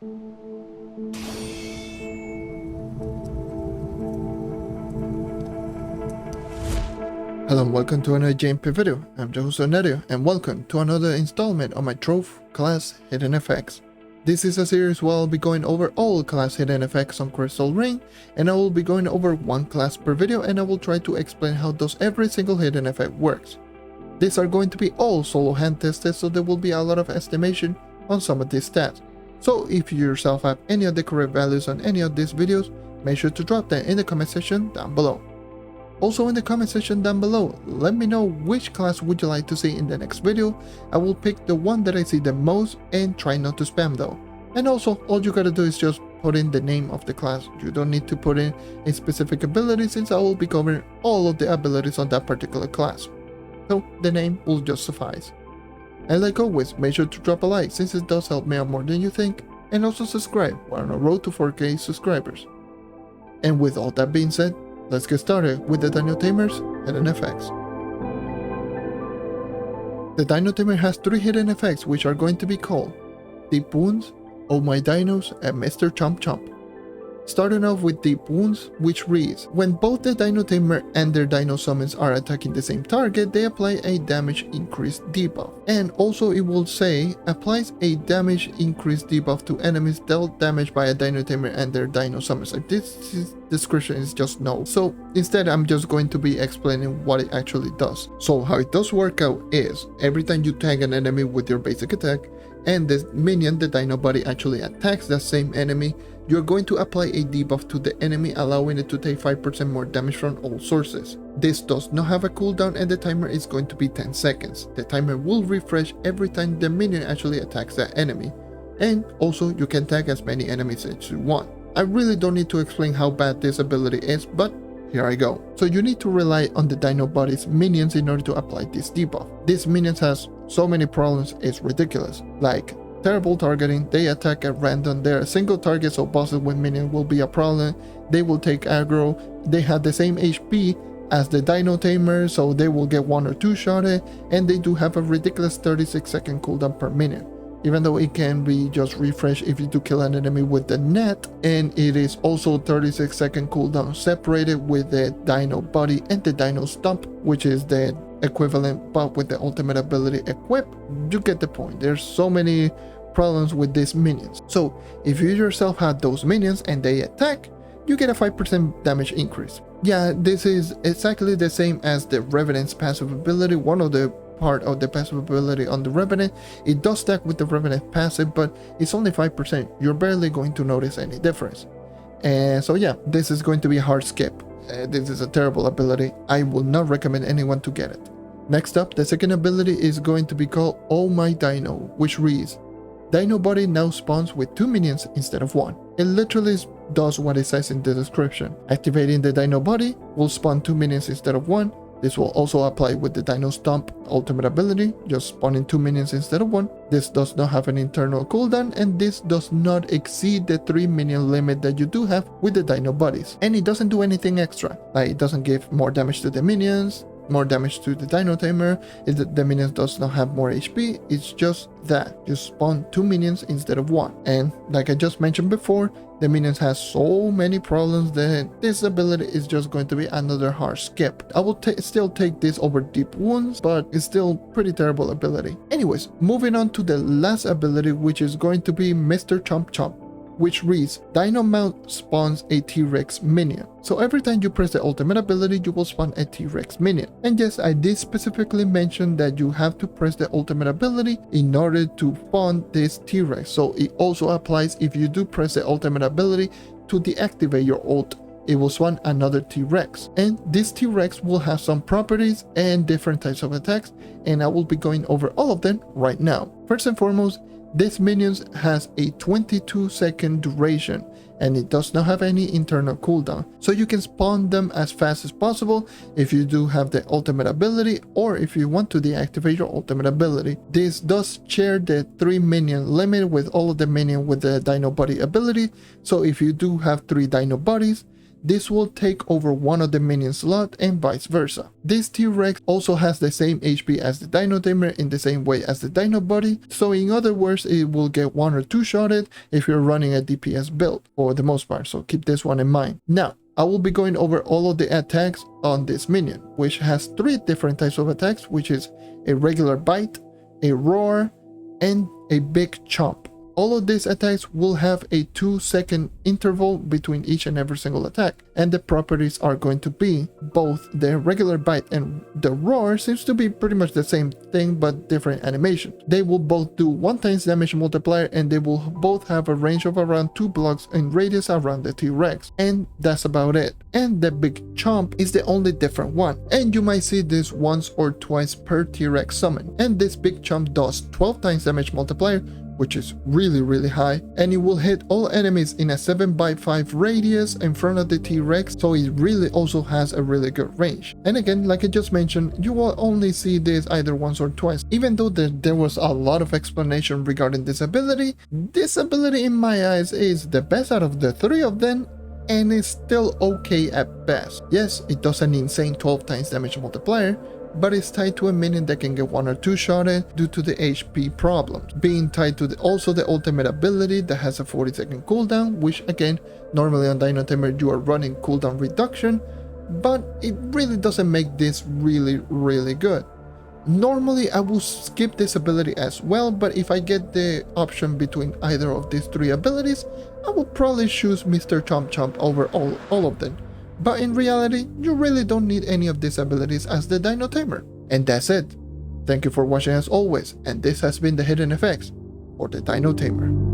Hello and welcome to another JMP video. I'm your host JonNario and welcome to another installment of my Trophy class hidden effects. This is a series where I'll be going over all class hidden effects on Crystal Ring, and I will be going over one class per video, and I will try to explain how does every single hidden effect works. These are going to be all solo hand tested, so there will be a lot of estimation on some of these stats. So if you yourself have any of the correct values on any of these videos, make sure to drop them in the comment section down below. Also in the comment section down below, let me know which class would you like to see in the next video. I will pick the one that I see the most and try not to spam though. And also, all you gotta do is just put in the name of the class. You don't need to put in a specific ability, since I will be covering all of the abilities on that particular class. So the name will just suffice. And like always, make sure to drop a like, since it does help me out more than you think. And also subscribe, we're on a road to 4K subscribers. And with all that being said, let's get started with the Dino Tamer's hidden effects. The Dino Tamer has 3 hidden effects, which are going to be called Deep Wounds, Oh My Dinos, and Mr. Chomp Chomp. Starting off with Deep Wounds, which reads, when both the Dino Tamer and their Dino Summons are attacking the same target, they apply a damage increase debuff. And also it will say, applies a damage increase debuff to enemies dealt damage by a Dino Tamer and their Dino Summons. Like, this description is just no. So instead I'm just going to be explaining what it actually does. So how it does work out is, every time you tag an enemy with your basic attack, and the minion, the Dino Body, actually attacks that same enemy, you're going to apply a debuff to the enemy, allowing it to take 5% more damage from all sources. This does not have a cooldown, and the timer is going to be 10 seconds. The timer will refresh every time the minion actually attacks that enemy. And also, you can tag as many enemies as you want. I really don't need to explain how bad this ability is, but here I go. So you need to rely on the Dino Body's minions in order to apply this debuff. These minions has so many problems, it's ridiculous. Like terrible targeting, they attack at random, they're a single target, so bosses with minions will be a problem. They will take aggro, they have the same HP as the Dino Tamer, so they will get 1 or 2 shotted, and they do have a ridiculous 36-second cooldown per minion. Even though it can be just refreshed if you do kill an enemy with the net, and it is also 36-second cooldown separated with the Dino Body and the Dino Stomp, which is the equivalent but with the ultimate ability equipped. You get the point. There's so many problems with these minions. So if you yourself had those minions and they attack, you get a 5% damage increase. Yeah, this is exactly the same as the Revenant's passive ability, one of the part of the passive ability on the Revenant. It does stack with the Revenant passive, but it's only 5%. You're barely going to notice any difference. And so yeah, this is going to be a hard skip. This is a terrible ability. I will not recommend anyone to get it. Next up, the second ability is going to be called Oh My Dino, which reads, Dino Body now spawns with 2 minions instead of 1. It literally does what it says in the description. Activating the Dino Body will spawn 2 minions instead of 1. This will also apply with the Dino Stomp ultimate ability, just spawning 2 minions instead of 1. This does not have an internal cooldown, and this does not exceed the 3 minion limit that you do have with the Dino Bodies. And it doesn't do anything extra, like it doesn't give more damage to the minions, more damage to the Dino Tamer. The minions does not have more HP, it's just that you spawn 2 minions instead of 1. And like I just mentioned before, the minions has so many problems that this ability is just going to be another hard skip. I will still take this over Deep Wounds, but it's still pretty terrible ability. Anyways, moving on to the last ability, which is going to be Mr. Chomp Chomp, which reads, Dino Mount spawns a T-Rex minion. So every time you press the ultimate ability, you will spawn a T-Rex minion. And yes, I did specifically mention that you have to press the ultimate ability in order to spawn this T-Rex. So it also applies if you do press the ultimate ability to deactivate your ult. It will spawn another T-Rex. And this T-Rex will have some properties and different types of attacks, and I will be going over all of them right now. First and foremost, this minion has a 22-second duration, and it does not have any internal cooldown, so you can spawn them as fast as possible if you do have the ultimate ability, or if you want to deactivate your ultimate ability. This does share the 3 minion limit with all of the minions with the Dino Body ability, so if you do have 3 Dino Bodies, this will take over one of the minion slot and vice versa. This T-Rex also has the same HP as the Dino Tamer in the same way as the Dino Body, so in other words it will get 1 or 2 shotted if you're running a DPS build for the most part, so keep this one in mind. Now, I will be going over all of the attacks on this minion, which has 3 different types of attacks, which is a regular bite, a roar, and a big chomp. All of these attacks will have a 2-second interval between each and every single attack, and the properties are going to be both the regular bite and the roar seems to be pretty much the same thing but different animation. They will both do 1 times damage multiplier, and they will both have a range of around 2 blocks in radius around the T-Rex, and that's about it. And the big chomp is the only different one, and you might see this once or twice per T-Rex summon. And this big chomp does 12 times damage multiplier, which is really high, and it will hit all enemies in a 7x5 radius in front of the T-Rex, so it really also has a really good range. And again, like I just mentioned, you will only see this either once or twice. Even though there was a lot of explanation regarding this ability in my eyes is the best out of the 3 of them, and is still okay at best. Yes, it does an insane 12 times damage multiplier, but it's tied to a minion that can get 1 or 2 shotted due to the HP problems, being tied to also the ultimate ability that has a 40-second cooldown, which again, normally on Dino Tamer you are running cooldown reduction, but it really doesn't make this really good. Normally I will skip this ability as well, but if I get the option between either of these 3 abilities, I will probably choose Mr. Chomp Chomp over all of them. But in reality, you really don't need any of these abilities as the Dino Tamer. And that's it. Thank you for watching as always, and this has been the hidden effects for the Dino Tamer.